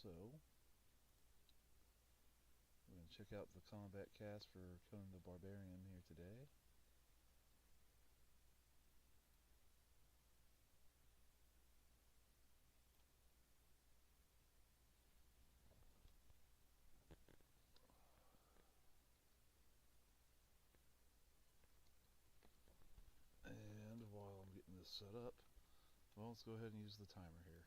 So, we're going to check out the Kombat Kast for Conan the Barbarian here today. And while I'm getting this set up, well, let's go ahead and use the timer here.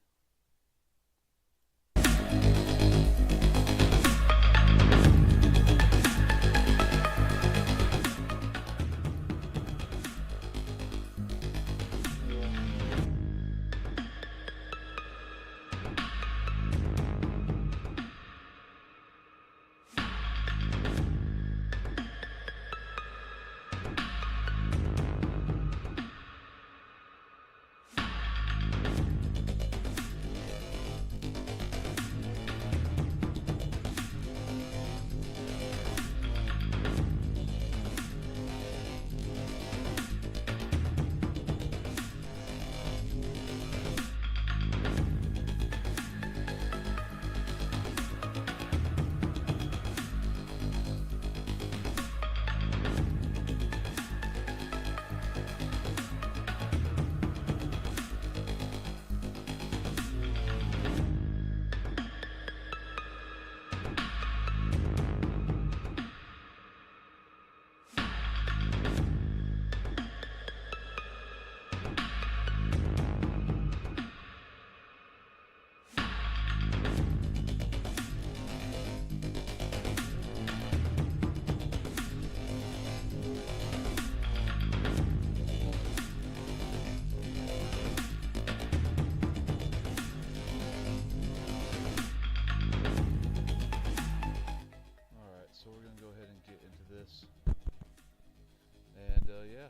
And yeah,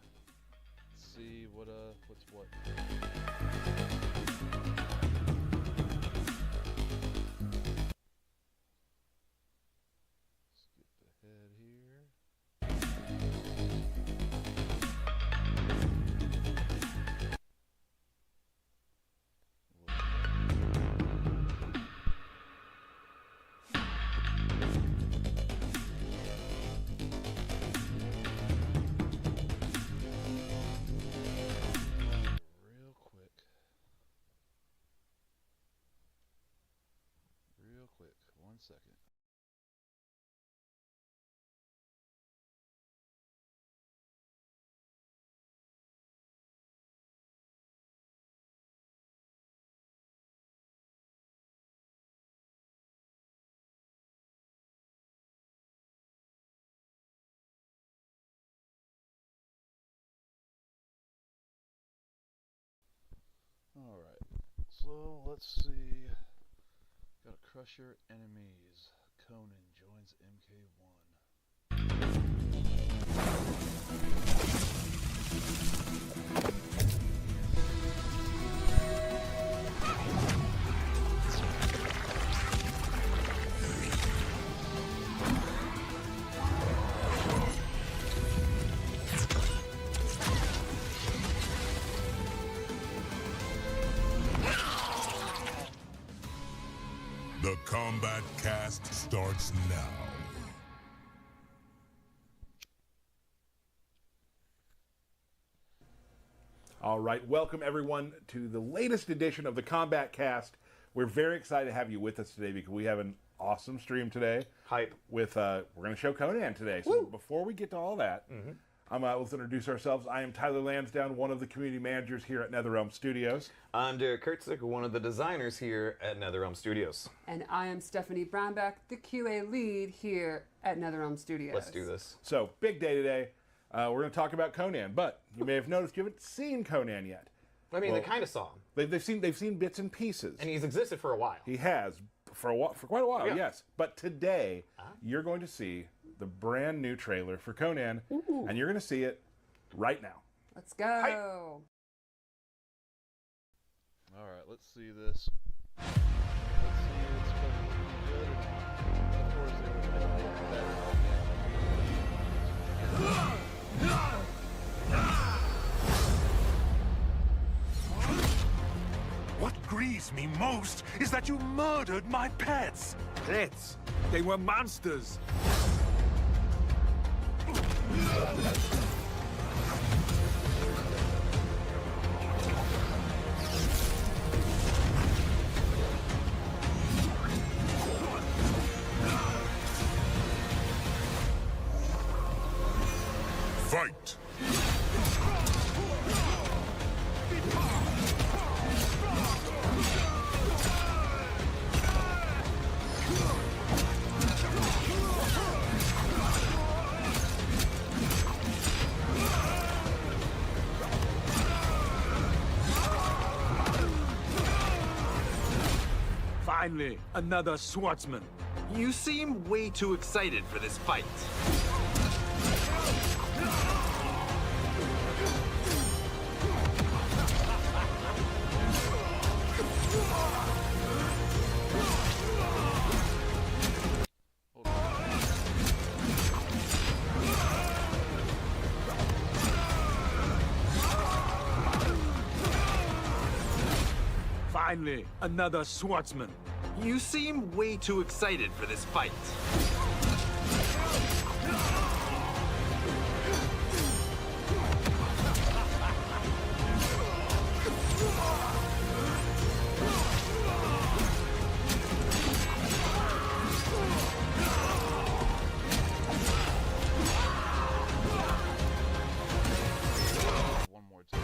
let's see what's what. Skip ahead here. Real quick, 1 second. Alright, so let's see. Gotta crush your enemies. Conan joins MK1. The Kombat Kast starts now. All right, welcome everyone to the latest edition of the Kombat Kast. We're very excited to have you with us today because we have an awesome stream today. Hype. With we're going to show Conan today. So before we get to all that, let's introduce ourselves. I am Tyler Lansdowne, one of the community managers here at NetherRealm Studios. I'm Derek Kurtzik, one of the designers here at NetherRealm Studios. And I am Stephanie Brownback, the QA lead here at NetherRealm Studios. Let's do this. So, big day today. We're going to talk about Conan, but you may have noticed you haven't seen Conan yet. I mean, they kind of saw him. They've seen bits and pieces. And he's existed for a while. He has for quite a while, Yeah. yes. But today, you're going to see the brand new trailer for Conan, and you're going to see it right now. Let's go. Hype. Alright, let's see this. Let's see it's coming good. Of course, they were What grieves me most is that you murdered my pets. Pets? They were monsters. Fight! Finally, another swordsman. You seem way too excited for this fight. Finally, another swordsman. You seem way too excited for this fight. One more time.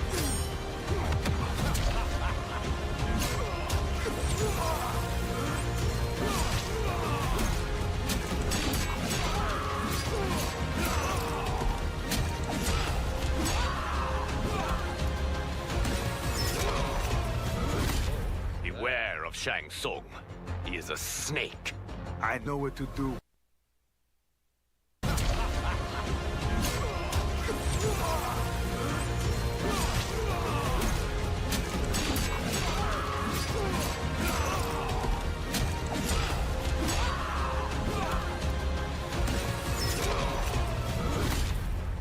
Beware of Shang Tsung. He is a snake. I know what to do.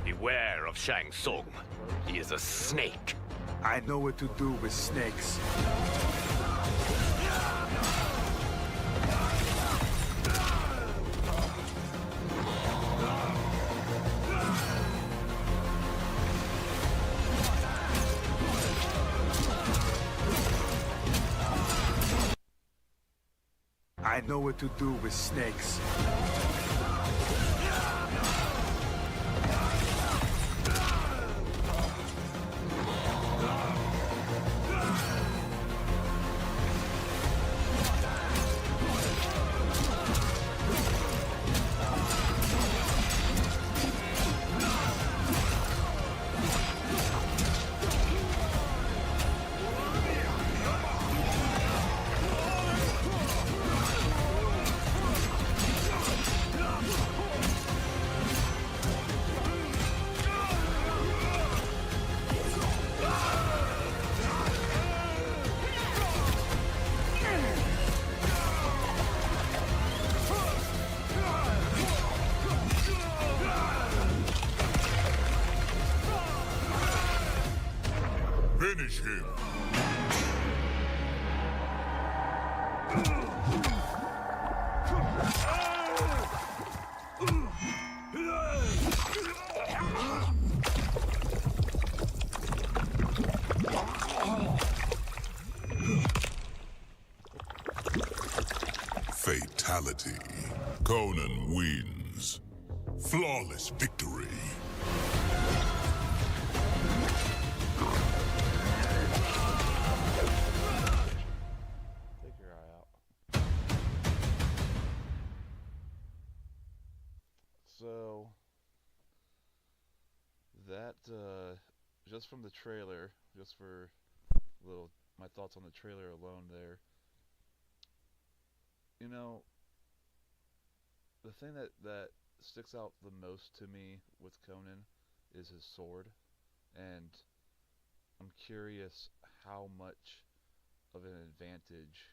Beware of Shang Tsung. He is a snake. I know what to do with snakes. I know what to do with snakes. Finish him! Fatality. Conan wins. Flawless victory. Take your eye out. So that just from the trailer, just for little my thoughts on the trailer alone there. You know, the thing that sticks out the most to me with Conan is his sword, and I'm curious how much of an advantage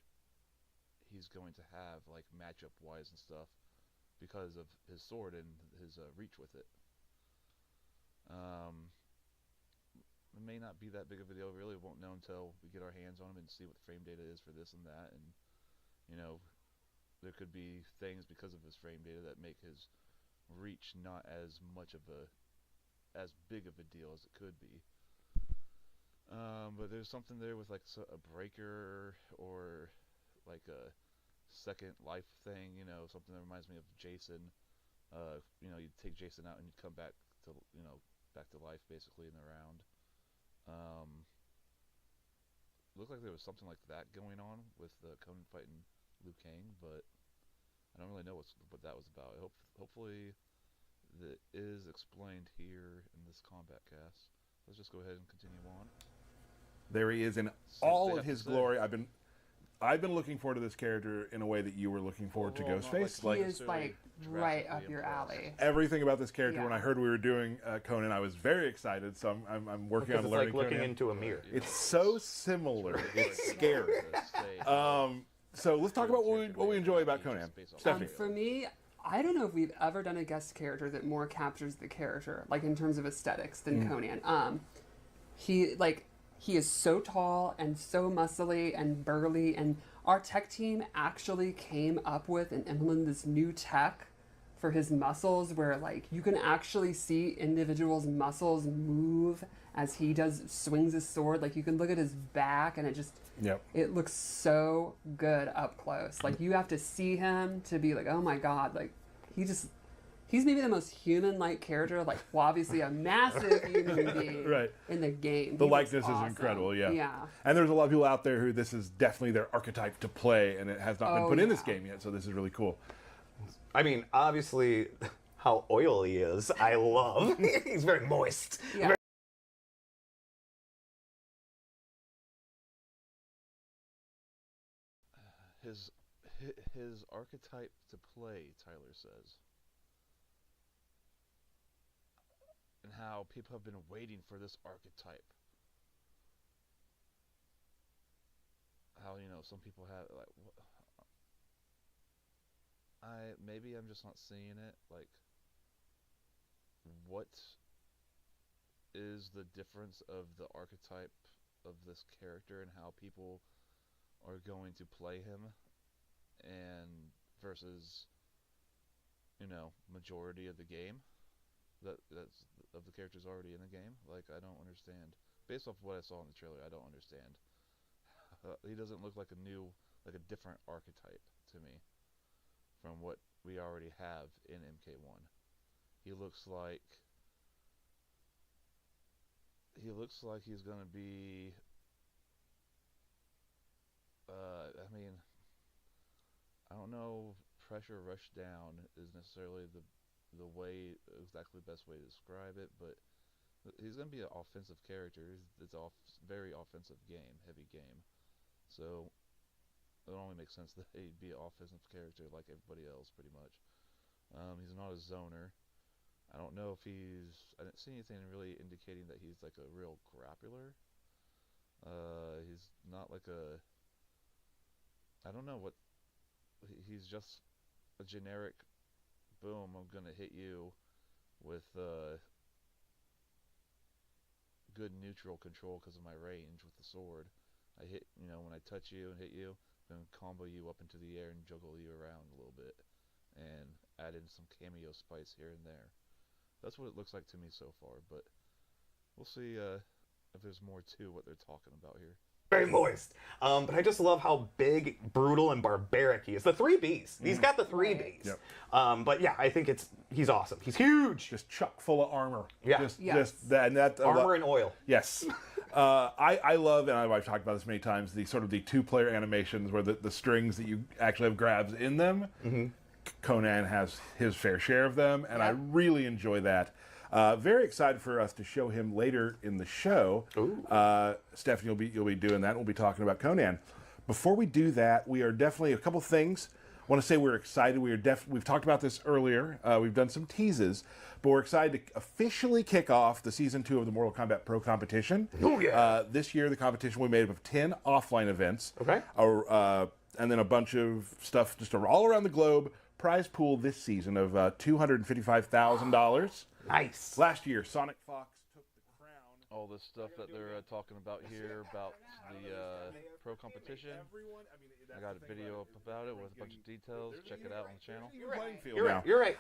he's going to have, like matchup wise and stuff, because of his sword and his reach with it. it may not be that big of a deal. We really won't know until we get our hands on him and see what the frame data is for this and that. And, you know, there could be things because of his frame data that make his reach not as big of a deal as it could be. But there's something there with like a breaker or like a second life thing, you know, something that reminds me of Jason. You know, you take Jason out and you come back to, you know, back to life basically in the round. Looked like there was something like that going on with Conan fighting Liu Kang, but I don't really know what that was about. Hopefully that is explained here in this combat cast. Let's just go ahead and continue on. There he is in all of his glory. I've been looking forward to this character in a way that you were looking forward to Ghostface. He is like right up your alley. Everything about this character. When I heard we were doing Conan, I was very excited. So I'm working on learning. It's like looking Conan. into a mirror. It's so similar. It's scary. So let's talk about what we enjoy about Conan. Stephanie. For me, I don't know if we've ever done a guest character that more captures the character, like in terms of aesthetics, than Conan. He is so tall and so muscly and burly, and our tech team actually came up with and implemented this new tech for his muscles where like you can actually see individuals' muscles move as he swings his sword. Like you can look at his back and it looks so good up close. Like you have to see him to be like, oh my God, like he's maybe the most human-like character, like, well, obviously a massive human being in the game. The likeness is incredible, yeah. And there's a lot of people out there who this is definitely their archetype to play, and it has not been put in this game yet, so this is really cool. I mean, obviously, how oily he is, I love. He's very moist. Yeah. His archetype to play, Tyler says. And how people have been waiting for this archetype. How, you know, some people have like, maybe I'm just not seeing it. Like, what is the difference of the archetype of this character and how people are going to play him, and versus, you know, majority of the game? That's of the characters already in the game. Like, I don't understand. Based off what I saw in the trailer, I don't understand. He doesn't look like a different archetype to me from what we already have in MK1. He looks like he's gonna be. I mean, I don't know. Pressure rush down is necessarily the exactly the best way to describe it, but he's going to be an offensive character. It's a very offensive game, heavy game. So it only makes sense that he'd be an offensive character like everybody else, pretty much. He's not a zoner. I don't know if I didn't see anything really indicating that he's like a real grappler. He's not like I don't know what. He's just a generic. Boom, I'm gonna hit you with good neutral control because of my range with the sword. I hit, you know, when I touch you and hit you, then combo you up into the air and juggle you around a little bit and add in some cameo spice here and there. That's what it looks like to me so far, but we'll see if there's more to what they're talking about here. Very moist. But I just love how big, brutal, and barbaric he is. The 3 Bs. He's got the 3 Bs. Yep. But yeah, I think he's awesome. He's huge. Just chock full of armor. Yeah. Just that armor and oil. Yes. I love, and I've talked about this many times, the sort of the 2-player animations where the strings that you actually have grabs in them. Mm-hmm. Conan has his fair share of them, and I really enjoy that. Very excited for us to show him later in the show. Stephanie, you'll be doing that. We'll be talking about Conan. Before we do that, we are definitely a couple things. I want to say we're excited. We've talked about this earlier. We've done some teases, but we're excited to officially kick off the season 2 of the Mortal Kombat Pro competition. Oh yeah! This year, the competition will be made up of 10 offline events. Okay. And then a bunch of stuff just all around the globe. Prize pool this season of $255,000. Nice. Last year, Sonic Fox took the crown. all this stuff that they're talking about here about the pro competition. I got a video up about it with a bunch of details. Check it out on the channel. You're right.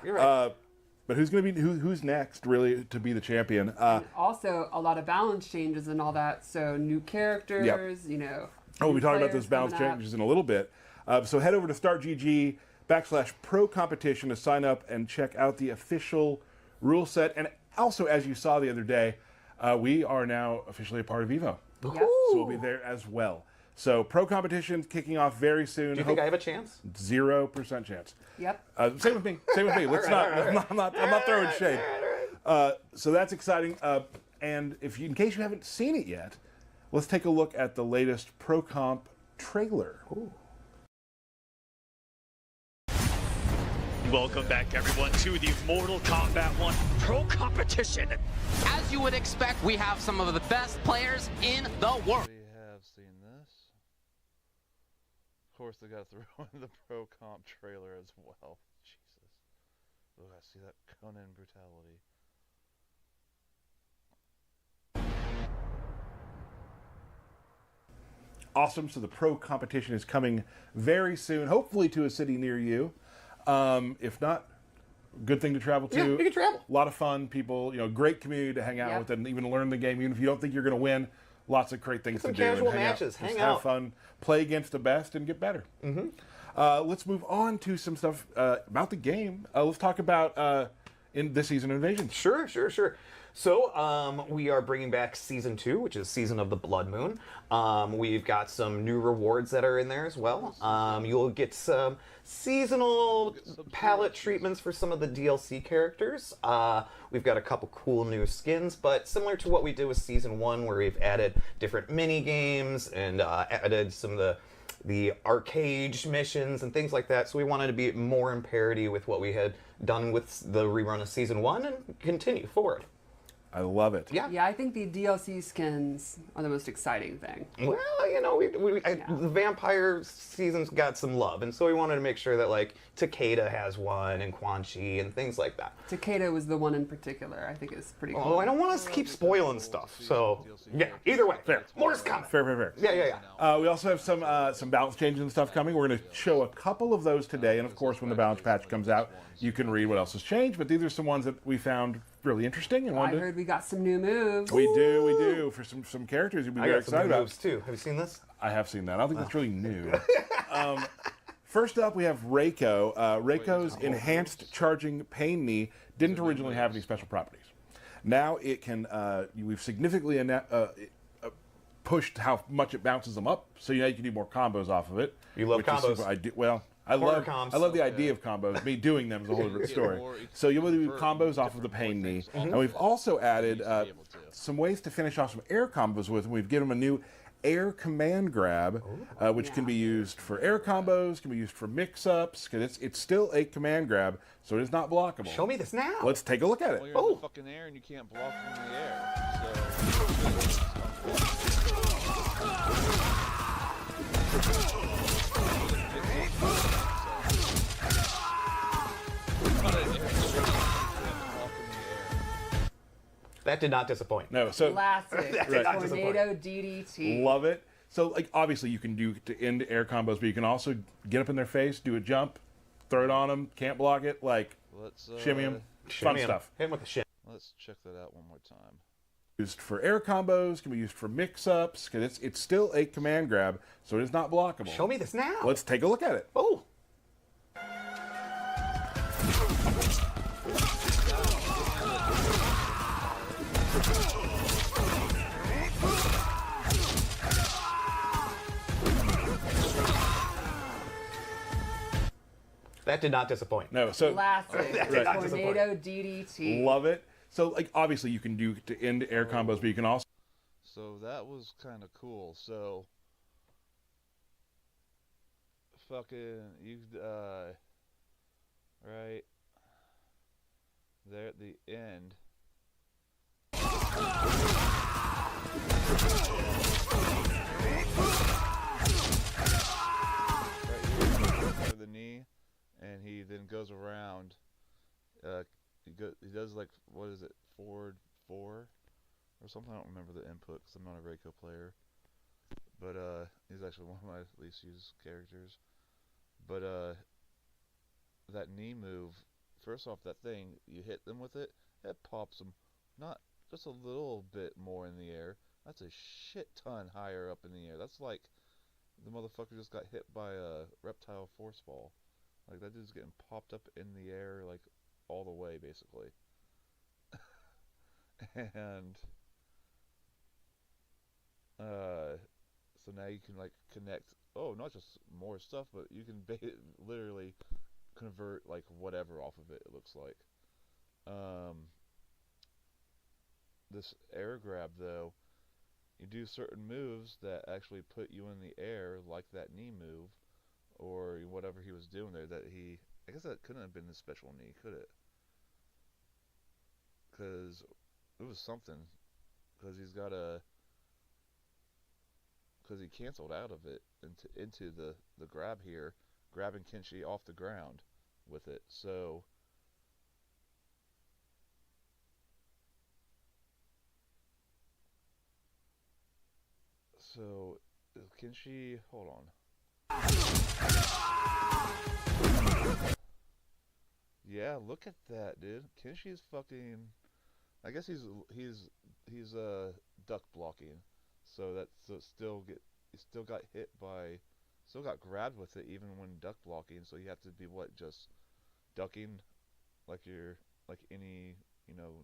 But who's going to be who's next really to be the champion? Also, a lot of balance changes and all that. So new characters, you know. Oh, we'll be talking about those players balance coming up. changes in a little bit. So head over to StartGG/pro competition to sign up and check out the official rule set. And also, as you saw the other day, we are now officially a part of EVO. Yep. So we'll be there as well. So pro competition kicking off very soon. Do you think I have a chance? 0% chance. Yep. Same with me. Same with me. Let's I'm not throwing shade. So that's exciting. And in case you haven't seen it yet, let's take a look at the latest Pro Comp trailer. Ooh. Welcome back, everyone, to the Mortal Kombat 1 Pro Competition. As you would expect, we have some of the best players in the world. We have seen this. Of course, they got to throw in the Pro Comp trailer as well. Jesus. Look, I see that Conan brutality. Awesome. So the pro competition is coming very soon, hopefully to a city near you. If not, good thing to travel to. Yeah, you can travel. A lot of fun, people, great community to hang out with and even learn the game. Even if you don't think you're going to win, lots of great things Some to do. casual and matches, hang hang out. out. Have fun, play against the best, and get better. Let's move on to some stuff about the game. Let's talk about in this season of Invasion. Sure. So, we are bringing back Season 2, which is Season of the Blood Moon. We've got some new rewards that are in there as well. You'll get some seasonal palette treatments for some of the DLC characters. We've got a couple cool new skins, but similar to what we did with Season 1, where we've added different mini-games and added some of the arcade missions and things like that. So we wanted to be more in parity with what we had done with the rerun of Season 1 and continue forward. I love it. Yeah. Yeah, I think the DLC skins are the most exciting thing. Well, the vampire season's got some love, and so we wanted to make sure that like Takeda has one and Quan Chi and things like that. Takeda was the one in particular. I think it's pretty cool. Oh, I don't want to keep spoiling stuff. So yeah, either way, Fair. More is coming. Fair. Yeah. We also have some balance changes and stuff coming. We're going to show a couple of those today, and of course, when the balance patch comes out, you can read what else has changed. But these are some ones that we found really interesting and I wanted. heard we got some new moves. We do for some characters you'd be I very got some excited new about. moves too. Have you seen this? I have seen that. I don't think that's really new. First up, we have Reiko. Reiko's enhanced charging pain knee didn't originally have any special properties. Now it can. We've significantly pushed how much it bounces them up, so you can do more combos off of it. You love combos. I Combs. love the idea of combos. Me doing them is a whole different story. So you'll do combos off of the pain knee, and we've also added some ways to finish off some air combos with. And we've given them a new air command grab, which can be used for air combos, can be used for mix-ups, because it's still a command grab, so it is not blockable. Show me this now. Let's take a look at it. Well, you're in the fucking air and you can't block from the air. That did not disappoint. No, so Classic. Right. Tornado DDT. love it. So obviously you can do to end air combos, but you can also get up in their face, do a jump, throw it on them, can't block it, Let's shimmy them, fun stuff. Hit him with the shit. Let's check that out one more time. Used for air combos, can be used for mix-ups, because it's still a command grab, so it is not blockable. Show me this now. Let's take a look at it. Oh. That did not disappoint. No, so Classic. did not Tornado DDT. love it. So obviously you can do to end air combos, but you can also. So that was kind of cool. So fucking you right there at the end. Right here, for the knee, and he then goes around. He does like, what is it, forward 4 or For something I don't remember the input because I'm not a Reiko player. But he's actually one of my least used characters. But that knee move, first off, that thing, you hit them with it, it pops them not just a little bit more in the air. That's a shit ton higher up in the air. That's like the motherfucker just got hit by a reptile force ball. Like that dude's getting popped up in the air like all the way basically. And so now you can like connect, not just more stuff, but you can literally convert like whatever off of it, it looks like. This air grab though, you do certain moves that actually put you in the air, like that knee move or whatever he was doing there. I guess that couldn't have been his special knee, could it? Because it was something. Because he canceled out of it into the grab here, grabbing Kenshi off the ground with it. So Kenshi, hold on. Yeah, look at that, dude. Kenshi's fucking. I guess he's duck blocking, he still got hit by, still got grabbed with it even when duck blocking. So you have to be just ducking like any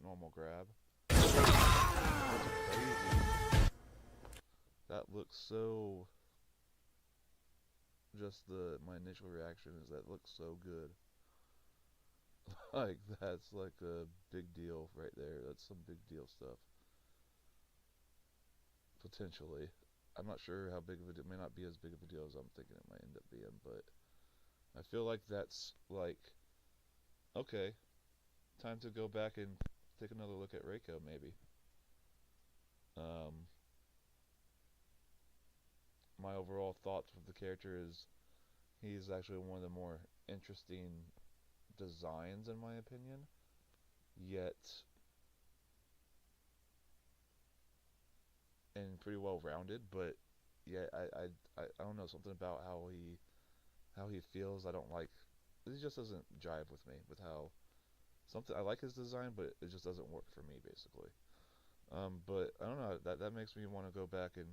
normal grab. That's crazy. That looks so. My initial reaction is that looks so good. Like that's like a big deal right there. That's some big deal stuff. Potentially, I'm not sure how big of it may not be as big of a deal as I'm thinking it might end up being, but I feel like that's like okay, time to go back and take another look at Reiko maybe. My overall thoughts with the character is he's actually one of the more interesting designs in my opinion, yet and pretty well rounded, but yeah, I don't know, something about how he feels I don't like. It just doesn't jive with me with how I like his design, but it just doesn't work for me basically. But I don't know, that makes me want to go back and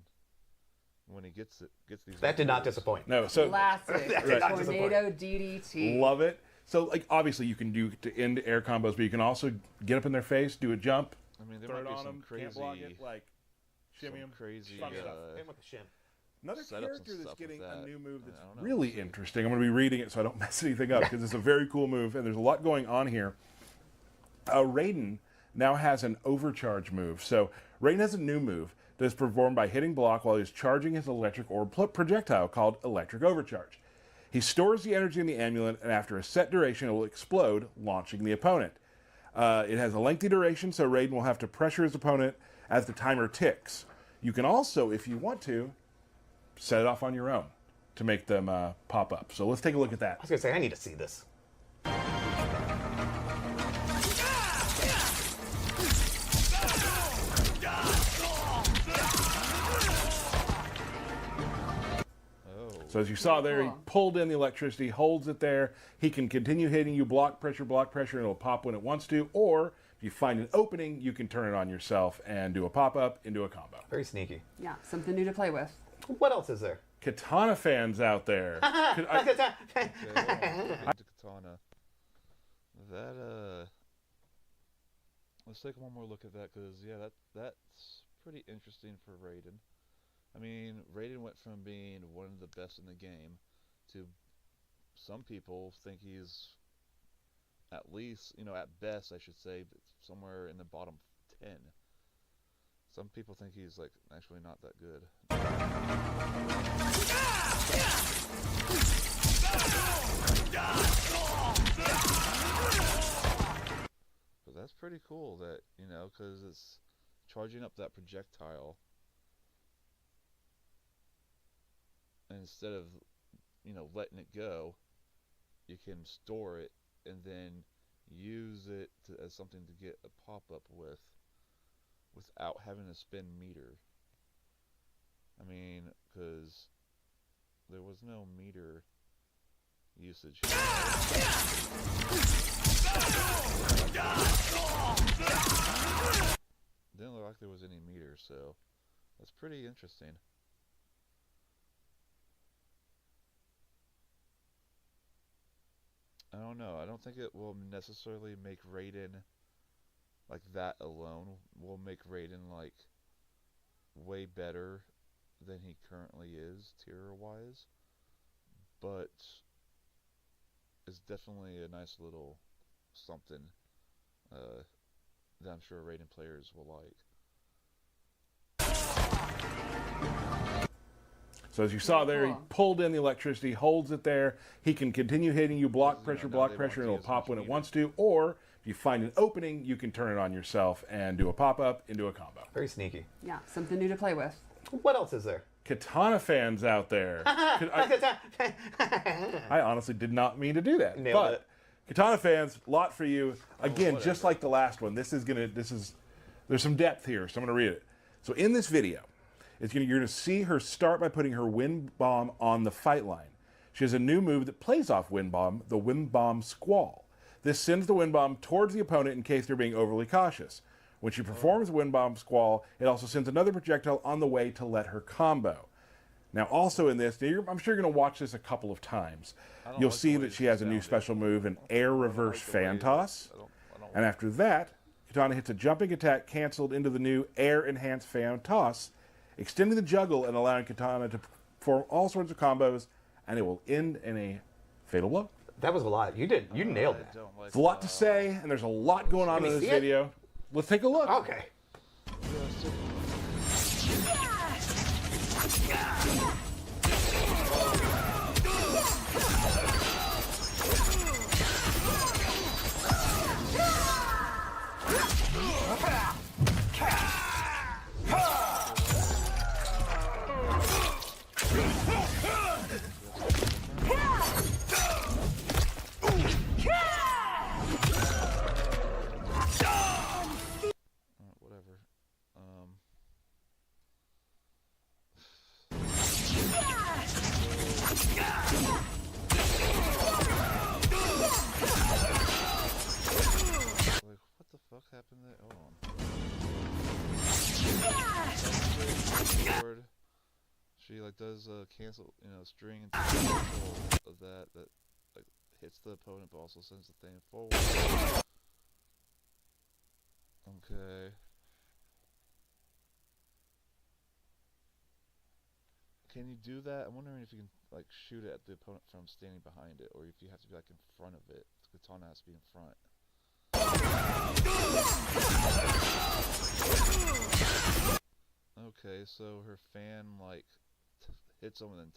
when he gets these. That did not disappoint. No, so classic tornado DDT. Love it. So like obviously you can do to end air combos, but you can also get up in their face, do a jump, I mean, there throw might it be on some them, crazy, can't block it, like shimmy some them. crazy fun stuff. Him with the shim. Another setups and character that's stuff with getting that. a new move that's I don't know. really interesting. I'm going to be reading it so I don't mess anything up because it's a very cool move and there's a lot going on here. Raiden now has an overcharge move. So Raiden has a new move that is performed by hitting block while he's charging his electric orb projectile called Electric Overcharge. He stores the energy in the amulet, and after a set duration, it will explode, launching the opponent. It has a lengthy duration, so Raiden will have to pressure his opponent as the timer ticks. You can also, if you want to, set it off on your own to make them pop up. So let's take a look at that. I was going to say, I need to see this. So as you saw there, he pulled in the electricity, holds it there. He can continue hitting you, block pressure, and it'll pop when it wants to. Or if you find an opening, you can turn it on yourself and do a pop-up into a combo. Very sneaky. Yeah, something new to play with. What else is there? Katana fans out there. Katana. That let's take one more look at that because yeah, that's pretty interesting for Raiden. I mean, Raiden went from being one of the best in the game to some people think he's at least, at best, I should say, somewhere in the bottom 10. Some people think he's like actually not that good. But that's pretty cool that, because it's charging up that projectile. And instead of, letting it go, you can store it and then use it as something to get a pop-up with, without having to spend meter. I mean, because there was no meter usage. Didn't look like there was any meter, so that's pretty interesting. I don't know. I don't think it will necessarily make Raiden like that alone will make Raiden like way better than he currently is tier wise, but it's definitely a nice little something that I'm sure Raiden players will like. So as you saw there, he pulled in the electricity, holds it there. He can continue hitting you, block pressure, and it'll pop when it wants to. Or if you find an opening, you can turn it on yourself and do a pop-up into a combo. Very sneaky. Yeah, something new to play with. What else is there? Katana fans out there. I honestly did not mean to do that. Nailed it. Katana fans, lot for you. Again, just like the last one, there's some depth here, so I'm gonna read it. So in this video, you're going to see her start by putting her wind bomb on the fight line. She has a new move that plays off wind bomb, the wind bomb squall. This sends the wind bomb towards the opponent in case they're being overly cautious. When she performs the wind bomb squall, it also sends another projectile on the way to let her combo. Now, also in this, I'm sure you're going to watch this a couple of times. You'll see that she has a new special move, an air reverse fan toss. And after that, Katana hits a jumping attack canceled into the new air enhanced fan toss, extending the juggle and allowing Katana to perform all sorts of combos, and it will end in a fatal blow. That was a lot. You nailed it. It's a lot to say, and there's a lot going on in this video. Let's take a look. Okay. Happened there? Hold on. She like does cancel, string and cancel of that like hits the opponent, but also sends the thing forward. Okay. Can you do that? I'm wondering if you can like shoot it at the opponent from standing behind it, or if you have to be like in front of it. The katana has to be in front. Okay, so her fan like hits him and then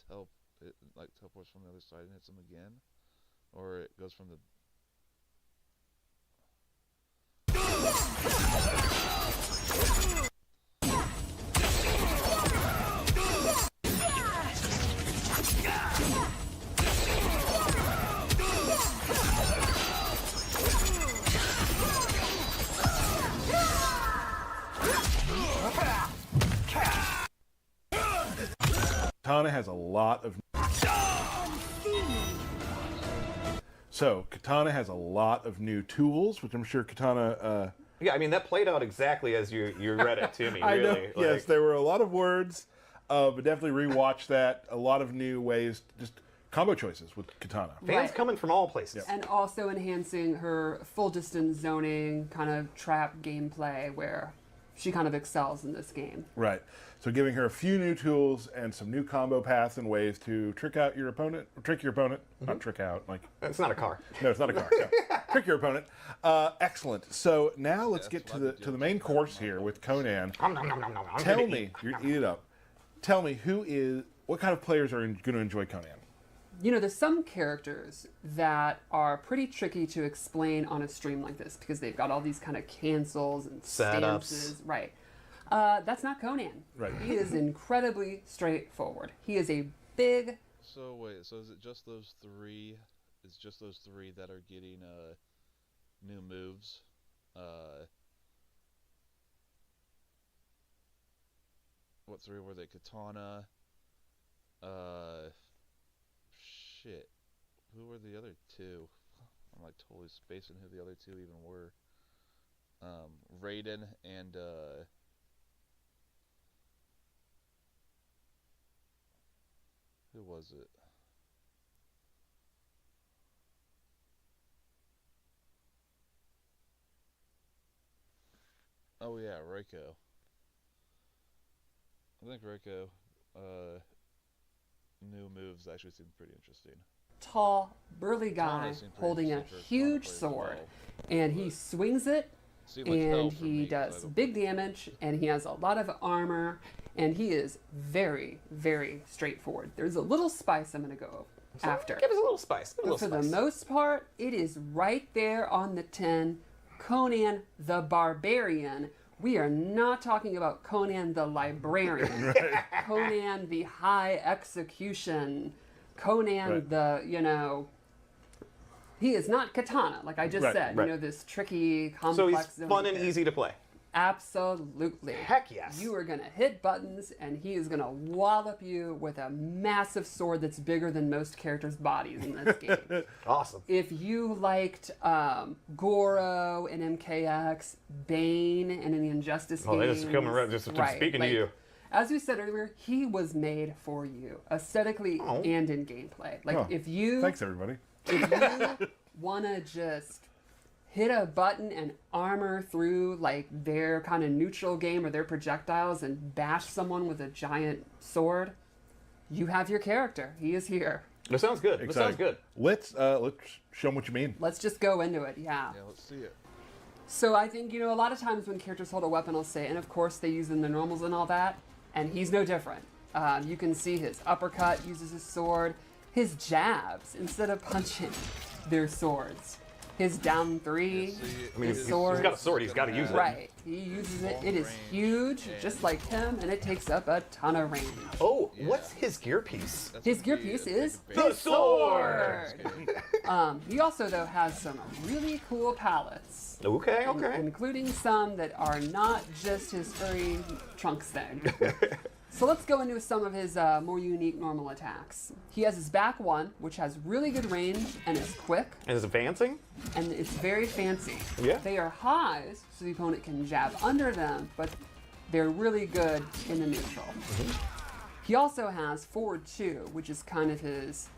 teleports from the other side and hits him again, or it goes from the. Katana has a lot of. So Katana has a lot of new tools, which I'm sure Katana. Yeah, I mean that played out exactly as you read it to me. I really. know. Like... Yes, there were a lot of words, but definitely rewatch that. A lot of new ways, just combo choices with Katana. Fans coming from all places. Yep. And also enhancing her full distance zoning kind of trap gameplay where she kind of excels in this game. Right. So giving her a few new tools and some new combo paths and ways to trick out your opponent, or trick your opponent, not trick out, like... It's not a car. No, it's not a car. No. Trick your opponent. Excellent. So now let's get to the main course here with Conan. Tell me, eat it up. Tell me what kind of players are going to enjoy Conan? There's some characters that are pretty tricky to explain on a stream like this because they've got all these kind of cancels and stances. Right. That's not Conan. Right. He is incredibly straightforward. He is a big... So wait, so is it just those three? It's just those three that are getting new moves? what 3 were they? Katana. Shit. Who were the other 2? I'm like totally spacing who the other 2 even were. Raiden and who was it? Oh yeah, Reiko. I think Reiko new moves actually seem pretty interesting. Tall, burly guy holding a huge sword, and he swings it, and he does big damage, and he has a lot of armor, and he is very, very straightforward. There's a little spice I'm going to go after. Give us a little spice. But for the most part, it is right there on the 10. Conan the Barbarian. We are not talking about Conan the Librarian. Conan the High Execution. Conan the, he is not Katana, like I just said. This tricky, complex. So he's fun and easy to play. Absolutely. Heck yes. You are going to hit buttons, and he is going to wallop you with a massive sword that's bigger than most characters' bodies in this game. Awesome. If you liked Goro and MKX, Bane and the Injustice games. Oh, just coming right, just speaking to you. As we said earlier, he was made for you, aesthetically and in gameplay. If you... Thanks, everybody. If you want to just hit a button and armor through their kind of neutral game or their projectiles and bash someone with a giant sword, you have your character. He is here. That sounds good. That sounds good. Let's show them what you mean. Let's just go into it. Yeah, let's see it. So I think, a lot of times when characters hold a weapon, I'll say, and of course they use in the normals and all that, and he's no different. You can see his uppercut uses his sword. His jabs, instead of punching, their swords. His down 3, his sword. He's got a sword, he's got to use it. Right, he uses it. It is huge, just like him, and it takes up a ton of range. Oh, what's his gear piece? His gear piece is the sword! He also, though, has some really cool palettes. Okay. Including some that are not just his furry trunks thing. So let's go into some of his more unique normal attacks. He has his back 1, which has really good range and is quick. And is advancing? And it's very fancy. Yeah. They are highs, so the opponent can jab under them, but they're really good in the neutral. He also has forward 2, which is kind of his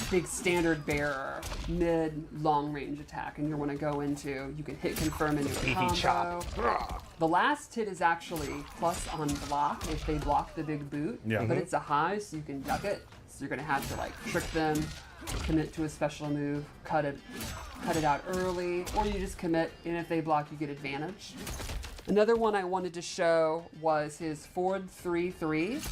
big standard bearer, mid-long range attack, and you want to go into, you can hit confirm into a combo. Chop. The last hit is actually plus on block if they block the big boot, but it's a high, so you can duck it. So you're going to have to trick them, commit to a special move, cut it out early, or you just commit, and if they block, you get advantage. Another one I wanted to show was his forward 3-3.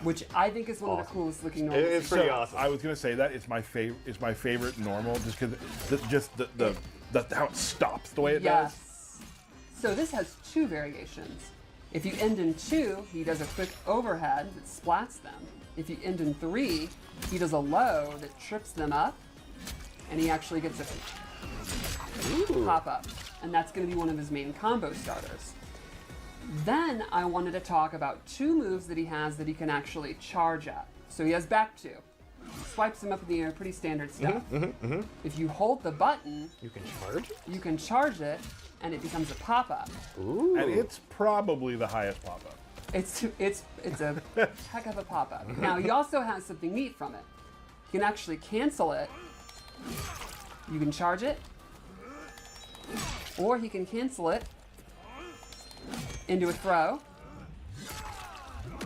Which I think is one of the coolest looking normals. It's pretty awesome. I was gonna say that it's my favorite. It's my favorite normal, just because the how it stops the way it does. So this has 2 variations. If you end in 2, he does a quick overhead that splats them. If you end in 3, he does a low that trips them up, and he actually gets a pop up, and that's going to be one of his main combo starters. Then I wanted to talk about 2 moves that he has that he can actually charge up. So he has back 2. Swipes him up in the air, pretty standard stuff. If you hold the button, you can charge it? You can charge it, and it becomes a pop-up. Ooh. And it's probably the highest pop-up. It's a heck of a pop-up. Now, he also has something neat from it. You can actually cancel it. You can charge it, or he can cancel it into a throw,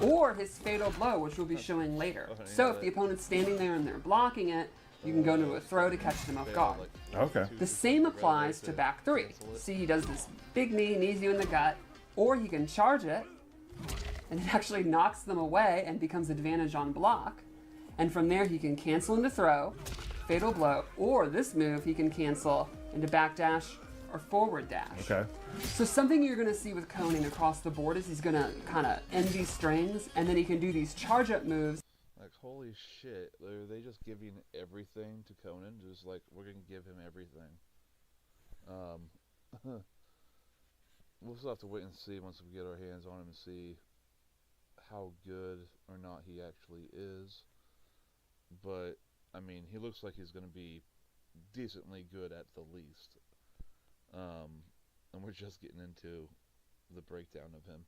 or his fatal blow, which we'll be showing later. So if the opponent's standing there and they're blocking it, you can go into a throw to catch them off guard. Okay. The same applies to back 3. See, he does this big knee, knees you in the gut, or he can charge it, and it actually knocks them away and becomes advantage on block. And from there, he can cancel into throw, fatal blow, or this move he can cancel into back dash or forward dash. Okay. So something you're going to see with Conan across the board is he's going to kind of end these strings, and then he can do these charge-up moves. Like, holy shit, are they just giving everything to Conan? Just like, we're going to give him everything. We'll still have to wait and see once we get our hands on him and see how good or not he actually is, but I mean, he looks like he's going to be decently good at the least. And we're just getting into the breakdown of him.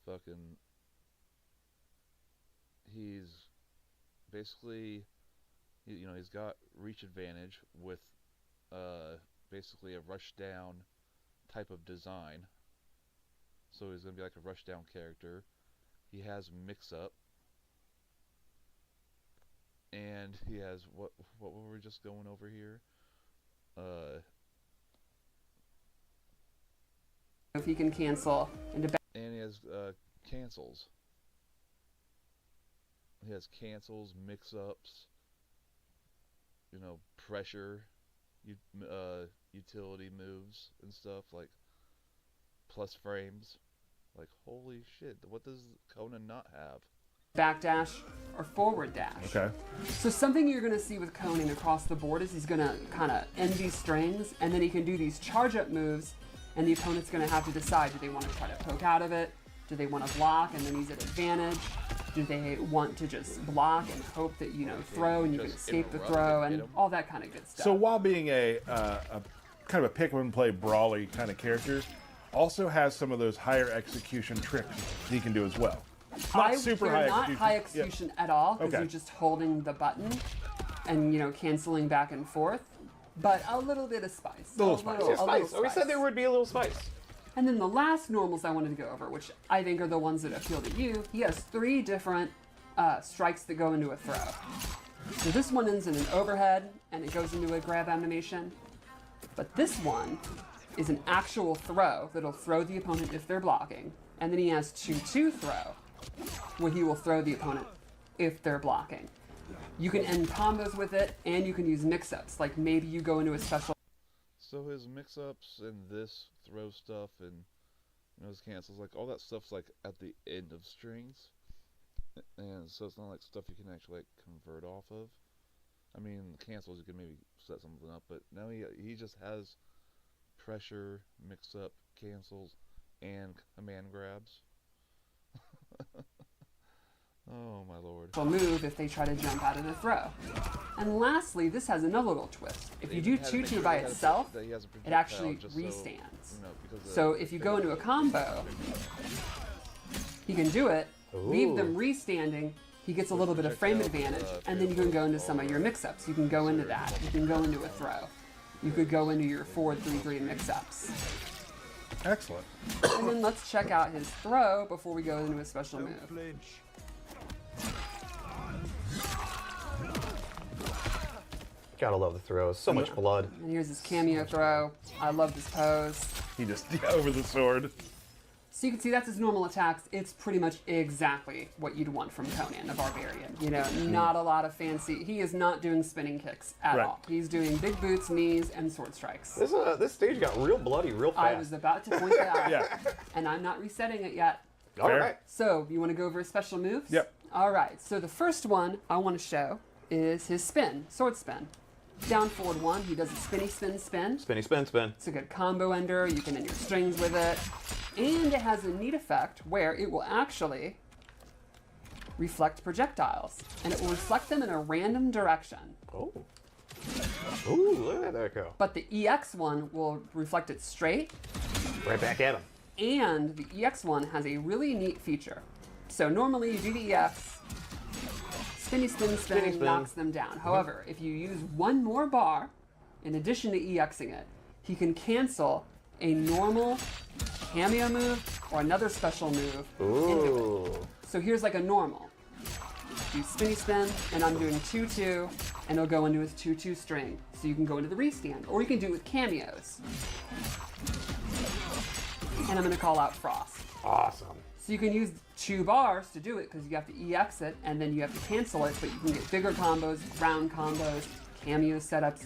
Fucking, he's basically, he's got reach advantage with basically a rush down type of design. So he's going to be like a rush down character. He has mix up. And he has, what were we just going over here? If he can cancel into and he has cancels. He has cancels, mix-ups, pressure, utility moves and stuff, like plus frames. Like, holy shit, what does Conan not have? backdash or forward dash. Okay. So something you're going to see with Conan across the board is he's going to kind of end these strings, and then he can do these charge-up moves, and the opponent's going to have to decide, do they want to try to poke out of it? Do they want to block and then he's at advantage? Do they want to just block and hope that, throw and you can escape the throw and all that kind of good stuff. So while being a kind of a pick-up-and-play brawly kind of character, also has some of those higher execution tricks he can do as well. Not super they're high not execution. high execution at all, because Okay. you're just holding the button and, canceling back and forth. But a little bit of spice. A little spice. Yeah, spice. We said there would be a little spice. And then the last normals I wanted to go over, which I think are the ones that appeal to you, he has 3 different strikes that go into a throw. So this one ends in an overhead, and it goes into a grab animation. But this one is an actual throw that'll throw the opponent if they're blocking. And then he has 2-2 throw, where he will throw the opponent if they're blocking. You can end combos with it, and you can use mix-ups. Like maybe you go into a special... So his mix-ups and this throw stuff and his cancels, like all that stuff's like at the end of strings, and so it's not like stuff you can actually like convert off of. I mean, cancels you can maybe set something up, but now he just has pressure, mix-up, cancels, and command grabs. Oh my lord. Move if they try to jump out of the throw. And lastly, this has another little twist. If you do 2-2 by itself, it actually restands. So if you go into a combo, he can do it, leave them restanding, he gets a little bit of frame advantage, and then you can go into some of your mix-ups. You can go into that. You can go into a throw. You could go into your forward 3-3 mix-ups. Excellent. And then let's check out his throw before we go into a special move. Gotta love the throws. So much blood. And here's his cameo throw. I love this pose. He just over the sword. So you can see that's his normal attacks. It's pretty much exactly what you'd want from Conan the Barbarian. Not a lot of fancy. He is not doing spinning kicks at all. He's doing big boots, knees, and sword strikes. This stage got real bloody real fast. I was about to point that out. Yeah. And I'm not resetting it yet. All right. So you want to go over his special moves? Yep. All right. So the first one I want to show is his spin, sword spin. Down forward 1, he does a spinny spin spin. Spinny spin spin. It's a good combo ender. You can end your strings with it. And it has a neat effect where it will actually reflect projectiles. And it will reflect them in a random direction. Oh. Ooh, look at that echo. But the EX one will reflect it straight. Right back at him. And the EX one has a really neat feature. So normally you do the EX, spinny spin spin knocks them down. However, if you use one more bar, in addition to EXing it, he can cancel a normal cameo move or another special move into it. So here's like a normal. Do spinny spin, and I'm doing 2-2, and it'll go into his 2-2 string. So you can go into the restand, or you can do it with cameos. And I'm going to call out Frost. Awesome. So you can use 2 bars to do it because you have to EX it and then you have to cancel it, but you can get bigger combos, round combos, cameo setups,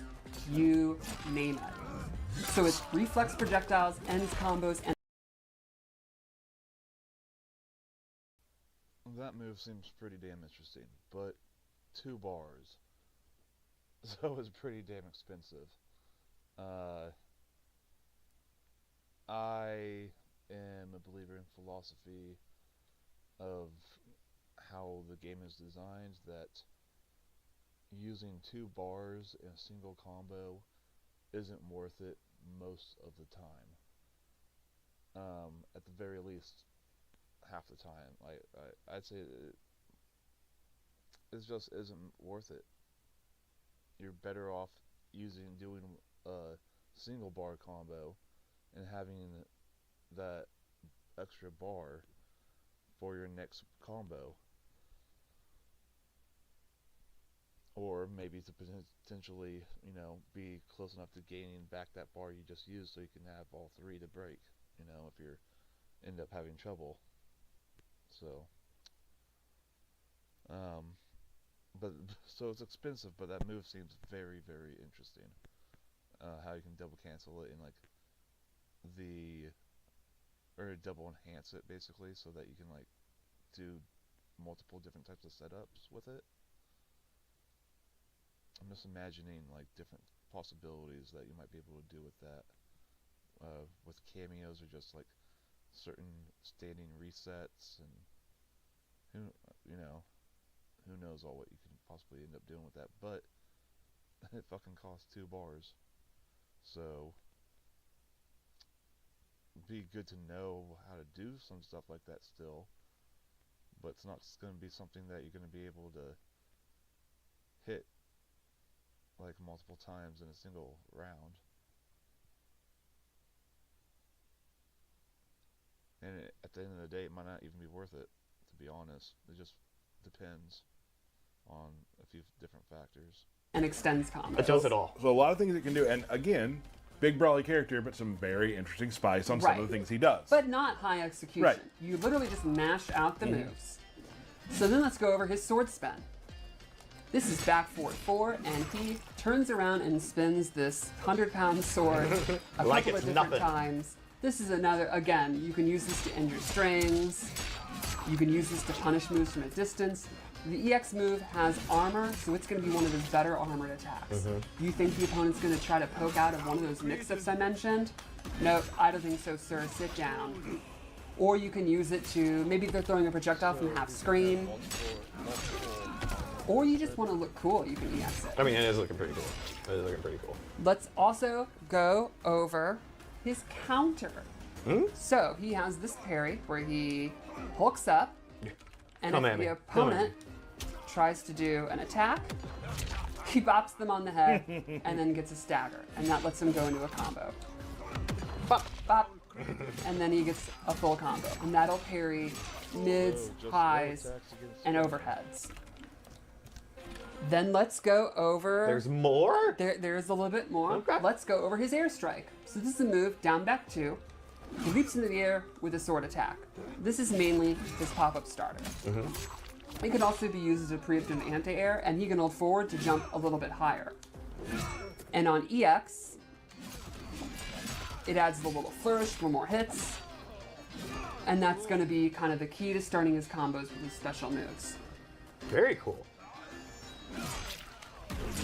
you name it. So it's reflex projectiles, ends combos, and That move seems pretty damn interesting, but 2 bars. So it's pretty damn expensive. I am a believer in philosophy of how the game is designed that using 2 bars in a single combo isn't worth it most of the time. At the very least, half the time. I'd say it just isn't worth it. You're better off doing a single bar combo and having that extra bar for your next combo, or maybe to potentially, be close enough to gaining back that bar you just used, so you can have all 3 to break. If you end up having trouble. So, so it's expensive, but that move seems very, very interesting. How you can double cancel it or double enhance it basically, so that you can do multiple different types of setups with it. I'm just imagining different possibilities that you might be able to do with that, with cameos or just certain standing resets, and who knows all what you can possibly end up doing with that. But it fucking costs 2 bars, so it'd be good to know how to do some stuff like that still, but it's not going to be something that you're going to be able to hit multiple times in a single round. And at the end of the day, it might not even be worth it, to be honest. It just depends on a few different factors. And extends combos. It does it all. So a lot of things it can do, and again, big brawly character, but some very interesting spice on some of the things he does. But not high execution. Right. You literally just mash out the moves. So then let's go over his sword spin. This is back forward 4, and he turns around and spins this 100-pound sword a couple of different times. This is another, again, you can use this to end your strings. You can use this to punish moves from a distance. The EX move has armor, so it's going to be one of his better armored attacks. Do you think the opponent's going to try to poke out of one of those mix-ups I mentioned? Nope, I don't think so, sir. Sit down. Or you can use it to, maybe they're throwing a projectile from half screen. Or you just want to look cool, you can EX it. I mean, it is looking pretty cool. It is looking pretty cool. Let's also go over his counter. So he has this parry where he hooks up, and if the opponent tries to do an attack, he bops them on the head and then gets a stagger, and that lets him go into a combo. Bop, bop, and then he gets a full combo, and that'll parry mids, highs, and overheads. Then let's go over... There's more? There's a little bit more. Okay. Let's go over his airstrike. So this is a move, down back 2. He leaps into the air with a sword attack. This is mainly his pop-up starter. It can also be used as a preemptive anti-air, and he can hold forward to jump a little bit higher. And on EX, it adds the little flourish for more hits, and that's going to be kind of the key to starting his combos with his special moves. Very cool.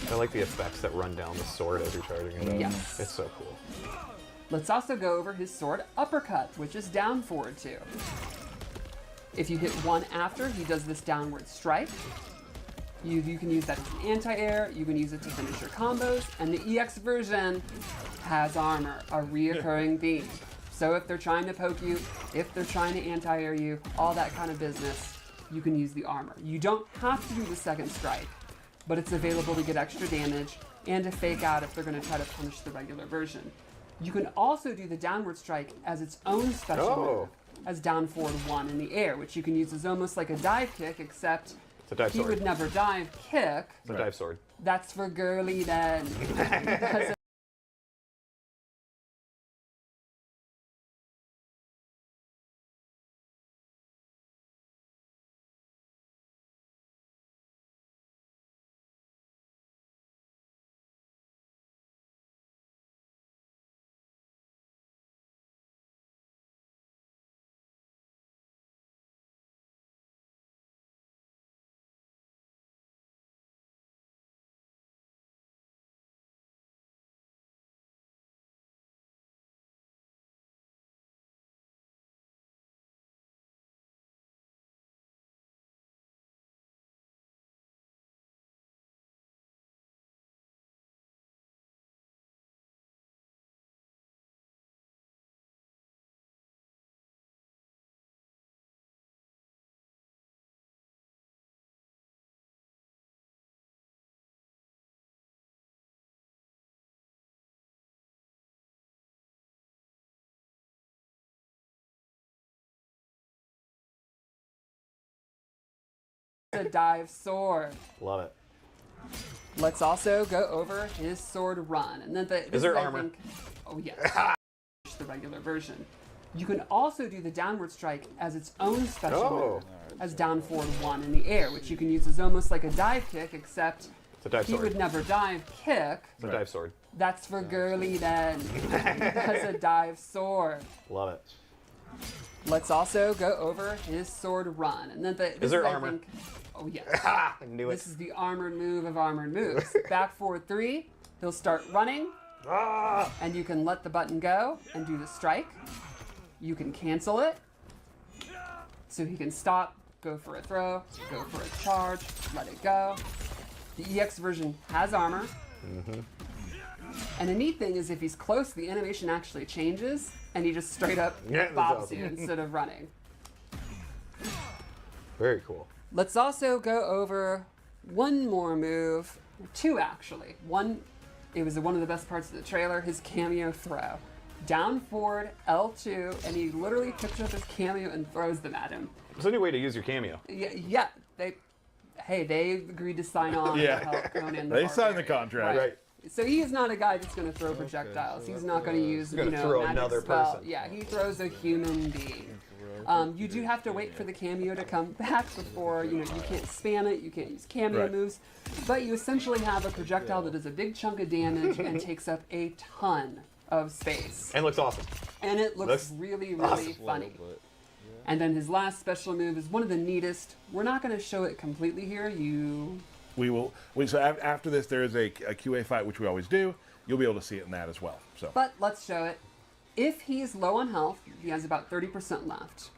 I like the effects that run down the sword as you're charging it up. Yes. It's so cool. Let's also go over his sword uppercut, which is down forward 2. If you hit 1 after, he does this downward strike. You can use that as an anti-air, you can use it to finish your combos, and the EX version has armor, a reoccurring theme. So if they're trying to poke you, if they're trying to anti-air you, all that kind of business, you can use the armor. You don't have to do the second strike, but it's available to get extra damage and to fake out if they're going to try to punish the regular version. You can also do the downward strike as its own special move, as down forward 1 in the air, which you can use as almost like a dive kick, except he would never dive kick. It's a dive sword. That's for girly then. The dive sword. Love it. Let's also go over his sword run. And then Is there armor? Oh, yeah. The regular version. You can also do the downward strike as its own special move, as down forward 1 in the air, which you can use as almost like a dive kick, except It's a dive he sword. would never dive kick. It's a dive sword. That's for girly then. That's a dive sword. Love it. Let's also go over his sword run. And then Is there armor? Oh, yes. I knew it. This is the armored move of armored moves. Back forward 3, he'll start running, and you can let the button go and do the strike. You can cancel it, so he can stop, go for a throw, go for a charge, let it go. The EX version has armor. And the neat thing is if he's close, the animation actually changes, and he just straight up bobs you instead of running. Very cool. Let's also go over one more move, 2 actually. One, it was one of the best parts of the trailer, his cameo throw. Down forward, L2, and he literally picks up his cameo and throws them at him. It's a new way to use your cameo. Yeah, they agreed to sign on to help Conan the They signed the Barbarian. contract. Right. So he is not a guy that's going to throw projectiles. He's not going to use, gonna throw magic another spell. person. Yeah, he throws a human being. You do have to wait for the cameo to come back before, you can't spam it, you can't use cameo moves, but you essentially have a projectile that does a big chunk of damage and takes up a ton of space. And looks awesome. And it looks really, really funny. And then his last special move is one of the neatest. We're not going to show it completely here. We will. So after this, there is a QA fight, which we always do. You'll be able to see it in that as well. So. But let's show it. If he's low on health, he has about 30% left.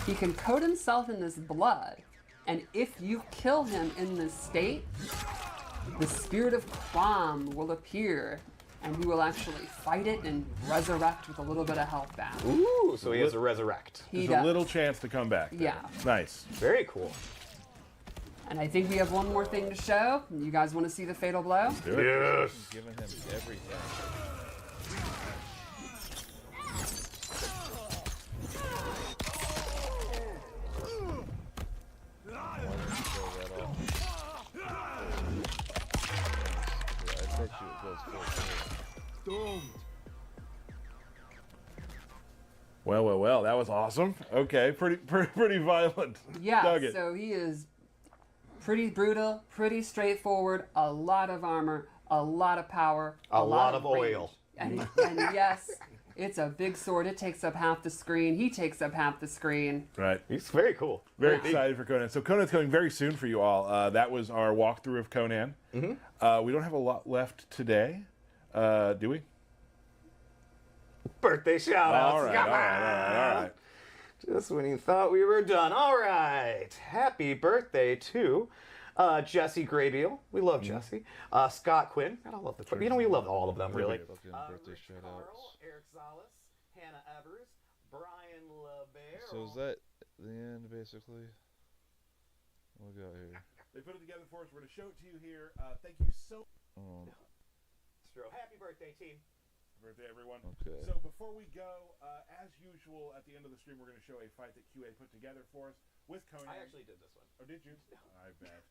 He can coat himself in this blood, and if you kill him in this state, the spirit of Quam will appear, and he will actually fight it and resurrect with a little bit of health back. Ooh, so he has a resurrect. He There's does. a little chance to come back. Yeah. Nice. Very cool. And I think we have one more thing to show. You guys want to see the fatal blow? Yes. Giving him everything. Well, that was awesome. Okay, pretty violent. Yeah, Dug it. so he is pretty brutal, pretty straightforward, a lot of armor, a lot of power, A lot of range. oil. And yes, it's a big sword. It takes up half the screen. He takes up half the screen. Right. He's very cool. Very excited for Conan. So Conan's coming very soon for you all. That was our walkthrough of Conan. We don't have a lot left today, do we? Birthday shout-outs. All right. Just when you thought we were done. All right. Happy birthday to Jesse Graybeal. We love Jesse. Scott Quinn. God, I love the Quinn. We love all of them, really. Fucking birthday Rich shout-outs. Carl, Eric Salas, Hannah Evers, Brian LaBear. So is that the end, basically? What we got here? They put it together for us. We're going to show it to you here. Thank you so Happy birthday, team. birthday, everyone. Okay. So before we go, as usual, at the end of the stream, we're going to show a fight that QA put together for us with Conan. I actually did this one. Oh, did you? I bet.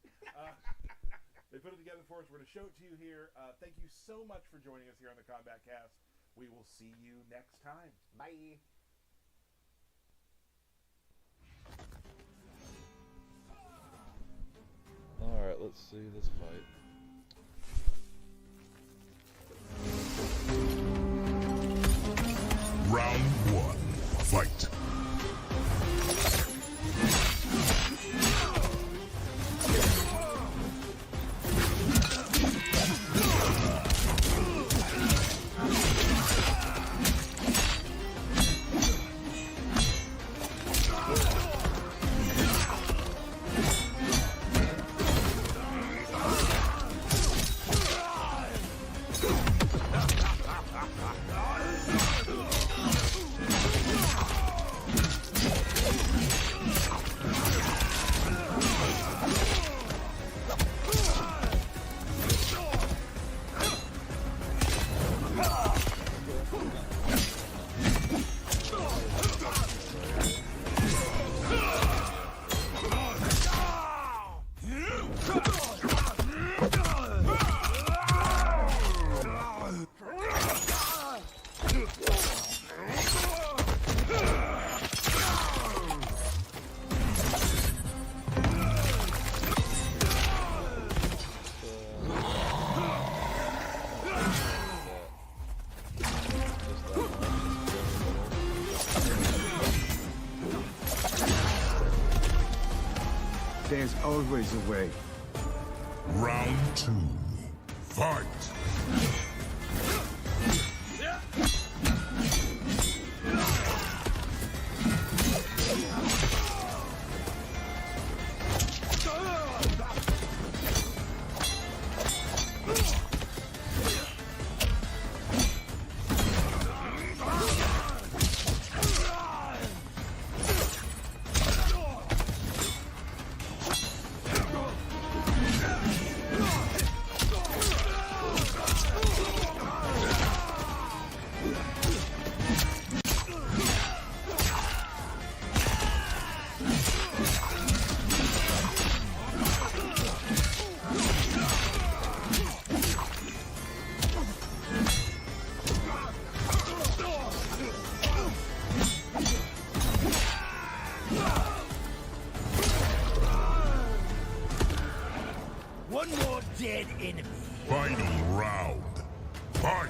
They put it together for us. We're going to show it to you here. Thank you so much for joining us here on the Kombat Kast. We will see you next time. Bye. Alright, let's see this fight. Round 1. Fight. always a way. Round 2. Fight! One more dead enemy. Final round. Fight!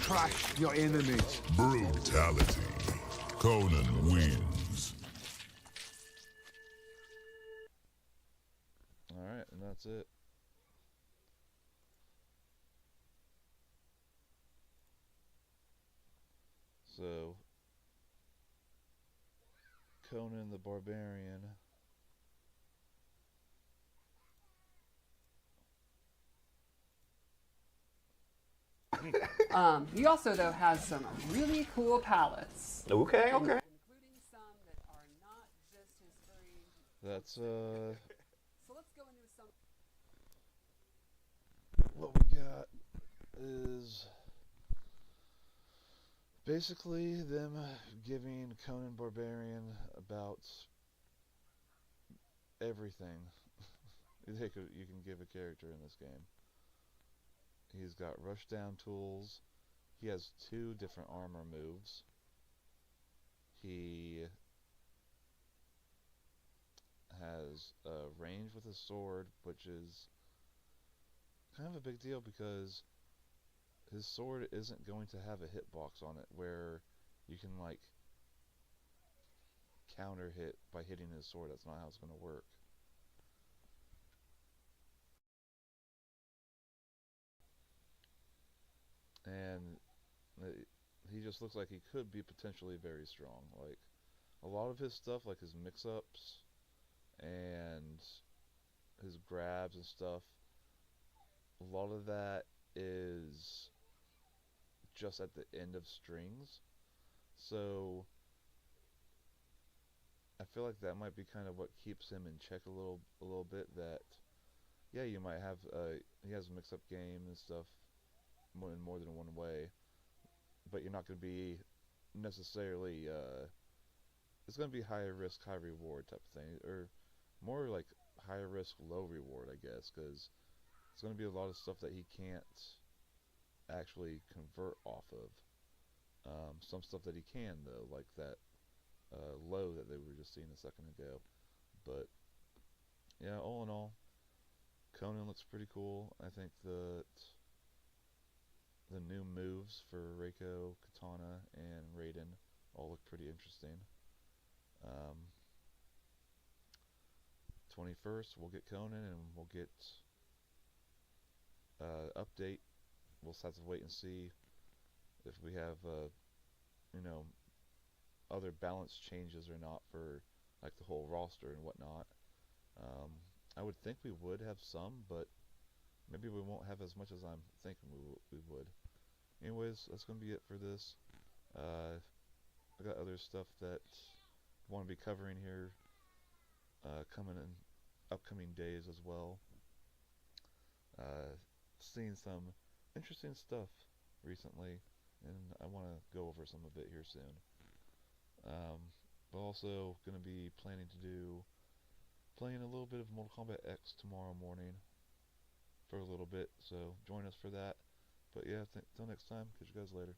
Crush your enemies. Brutality. Conan wins. Alright, and that's it. So, Conan the Barbarian. He also, though, has some really cool palettes. Okay, okay. Including some that are not just his furry. That's, So let's go into some. what we got is basically them giving Conan Barbarian about everything you can give a character in this game. He's got rushdown tools. He has 2 different armor moves. He has range with his sword, which is kind of a big deal because his sword isn't going to have a hitbox on it where you can like counter hit by hitting his sword. That's not how it's going to work. And he just looks like he could be potentially very strong. Like a lot of his stuff, like his mix-ups and his grabs and stuff, a lot of that is just at the end of strings. So I feel like that might be kind of what keeps him in check a little bit. That yeah, you might have he has a mix-up game and stuff in more than one way, but you're not going to be necessarily it's going to be higher risk, high reward type of thing, or more like higher risk, low reward, I guess, because it's going to be a lot of stuff that he can't actually convert off of. Some stuff that he can though, like that low that they were just seeing a second ago. But yeah, all in all, Conan looks pretty cool. I think that the new moves for Reiko, Katana, and Raiden all look pretty interesting. 21st, we'll get Conan, and we'll get update. We'll just have to wait and see if we have, other balance changes or not for like the whole roster and whatnot. I would think we would have some, but maybe we won't have as much as I'm thinking we would. Anyways, that's going to be it for this. I got other stuff that I want to be covering here coming in upcoming days as well. Seen some interesting stuff recently, and I want to go over some of it here soon. But also going to be playing a little bit of Mortal Kombat X tomorrow morning for a little bit, so join us for that. But yeah, till next time, catch you guys later.